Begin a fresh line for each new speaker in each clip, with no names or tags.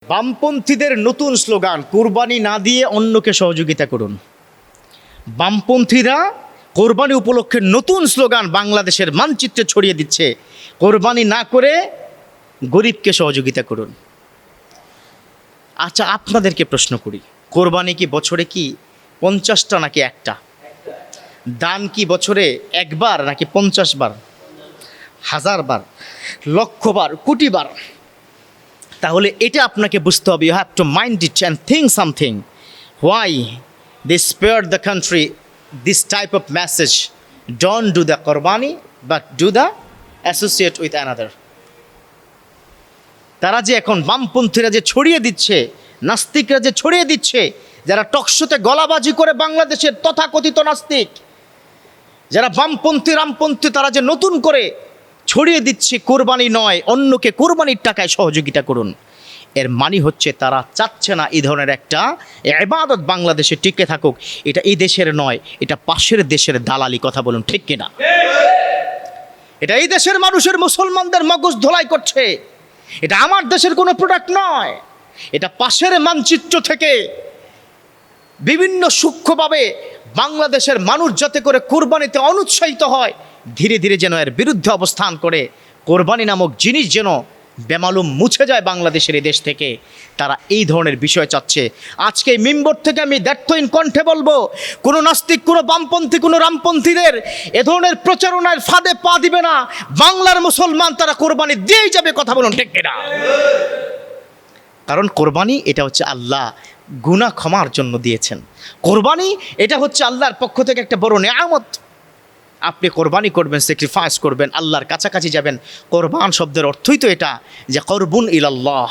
বামপন্থীদের নতুন স্লোগান, কোরবানি না দিয়ে অন্যকে সহযোগিতা করুন। বামপন্থীরা কোরবানি উপলক্ষে নতুন স্লোগান বাংলাদেশের মানচিত্রে ছড়িয়ে দিচ্ছে, কোরবানি না করে গরিবকে সহযোগিতা করুন। আচ্ছা, আপনাদেরকে প্রশ্ন করি, কোরবানি কি বছরে কি 50টা নাকি একটা? দান কি বছরে একবার নাকি 50 বার, 1000 বার, লক্ষ বার, কোটি বার? তাহলে এটা আপনাকে বুঝতে হবে, you have to mind it and think something. Why they spare the country this type of message, don't do the কোরবানি but do the associate with another. তারা যে এখন বামপন্থীরা যে ছড়িয়ে দিচ্ছে, নাস্তিকরা যে ছড়িয়ে দিচ্ছে, যারা টকশোতে গলাবাজি করে বাংলাদেশের তথাকথিত নাস্তিক, যারা বামপন্থী রামপন্থী, তারা যে নতুন করে ছড়িয়ে দিচ্ছে কোরবানি নয়, অন্যকে কোরবানির টাকায় সহযোগিতা করুন, এর মানে হচ্ছে তারা চাচ্ছে না এই ধরনের একটা ইবাদত বাংলাদেশে টিকে থাকুক। এটা এই দেশের নয়, এটা পাশের দেশের দালালি। কথা বলুন ঠিক কিনা? এটা এই দেশের মানুষের, মুসলমানদের মগজ ধোলাই করছে। এটা আমার দেশের কোনো প্রোডাক্ট নয়, এটা পাশের মানচিত্র থেকে বিভিন্ন সূক্ষ্মভাবে বাংলাদেশের মানুষ যাতে করে কোরবানিতে অনুৎসাহিত হয়, ধীরে ধীরে যেন এর বিরুদ্ধে অবস্থান করে কোরবানি নামক জিনিস যেন বেমালুম মুছে যায় বাংলাদেশের এই দেশ থেকে, তারা এই ধরনের বিষয় চাচ্ছে। আজকে এই মিম্বর থেকে আমি দ্ব্যর্থহীন কণ্ঠে বলবো, কোনো নাস্তিক, কোনো বামপন্থী, কোনো রামপন্থীদের এ ধরনের প্রচারণার ফাঁদে পা দিবে না। বাংলার মুসলমান তারা কোরবানি দিয়েই যাবে। কথা বলুন ঠিক কিনা? কারণ কোরবানি এটা হচ্ছে আল্লাহ গুনাহ ক্ষমার জন্য দিয়েছেন। কোরবানি এটা হচ্ছে আল্লাহর পক্ষ থেকে একটা বড় নেয়ামত। আপনি কোরবানি করবেন, স্যাক্রিফাইস করবেন, আল্লাহর কাছাকাছি যাবেন। কোরবান শব্দের অর্থই তো এটা, যে করবুন ইলাল্লাহ,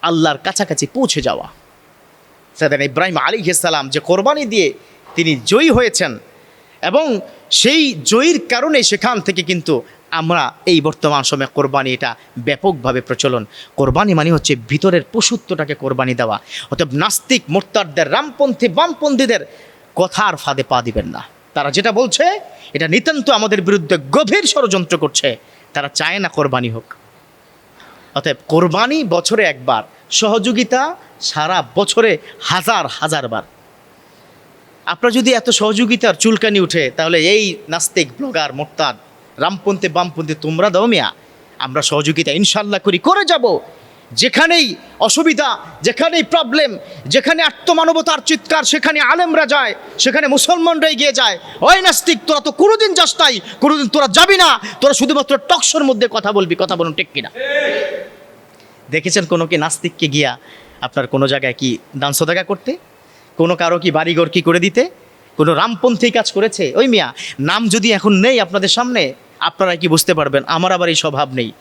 আল্লাহর কাছাকাছি পৌঁছে যাওয়া। সাইয়েদনা ইব্রাহিম আলাইহিস সালাম যে কোরবানি দিয়ে তিনি জয়ী হয়েছেন, এবং সেই জয়ীর কারণে সেখান থেকে কিন্তু আমরা এই বর্তমান সময়ে কোরবানি এটা ব্যাপকভাবে প্রচলন। কোরবানি মানে হচ্ছে ভিতরের পশুত্বটাকে কোরবানি দেওয়া। অতএব নাস্তিক, মোরতাদদের, রামপন্থী, বামপন্থীদের কথার ফাঁদে পা দিবেন না। তারা যেটা বলছে এটা নিতান্ত আমাদের বিরুদ্ধে গভীর ষড়যন্ত্র করছে। তারা চায় না কোরবানি হোক। অতএব কোরবানি বছরে একবার, সহযোগিতা সারা বছরে হাজার হাজার বার। আপনার যদি এত সহযোগিতার চুলকানি উঠে, তাহলে এই নাস্তিক, ব্লগার, মোরতাদ, রামপন্থী, বামপন্থী, তোমরা দাও মিয়া, আমরা সহযোগিতা ইনশাল্লাহ করে যাব। যেখানেই অসুবিধা, যেখানেই প্রবলেম, যেখানে আত্মমানবতার চিৎকার, সেখানে আলেমরা যায়, সেখানে মুসলমানরা এগিয়ে যায়। ওই নাস্তিক, তোরা তো কোনোদিন যাস নাই, কোনোদিন তোরা যাবি না, তোরা শুধুমাত্র টকশোর মধ্যে কথা বলবি। কথা বলুন ঠিক কিনা? দেখেছেন কোনো কি নাস্তিককে গিয়া আপনার কোনো জায়গায় কি দান সদাকা করতে? কোনো কারো কি বাড়িঘর কি করে দিতে? কোনো রামপন্থী কাজ করেছে? ওই মিয়া, নাম যদি এখন নেই আপনাদের সামনে, আপনারা কি বুঝতে পারবেন আমার আবার এই স্বভাব নেই।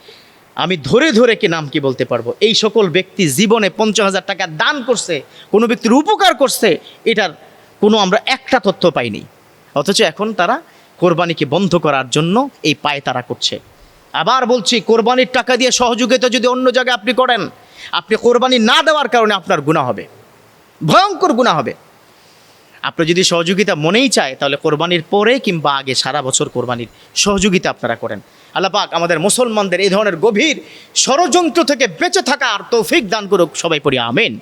আমি ধরে ধরে কি নাম কি বলতে পারবো। এই সকল ব্যক্তি জীবনে 50,000 টাকা দান করছে, কোনো ব্যক্তির উপকার করছে, এটার কোনো আমরা একটা তথ্য পাইনি। অথচ এখন তারা কোরবানিকে বন্ধ করার জন্য এই পায়ে তারা করছে। আবার বলছি, কোরবানির টাকা দিয়ে সহযোগিতা যদি অন্য জায়গায় আপনি করেন, আপনি কোরবানি না দেওয়ার কারণে আপনার গুনাহ হবে, ভয়ঙ্কর গুনাহ হবে। আপনি যদি সহযোগিতা মনেই চায়, তাহলে কোরবানির পরে কিংবা আগে সারা বছর কোরবানির সহযোগিতা আপনারা করেন। আল্লাহ পাক আমাদের মুসলমানদের এই ধরনের গভীর ষড়যন্ত্র থেকে বেঁচে থাকার তৌফিক দান করুক। সবাই পড়ি আমিন।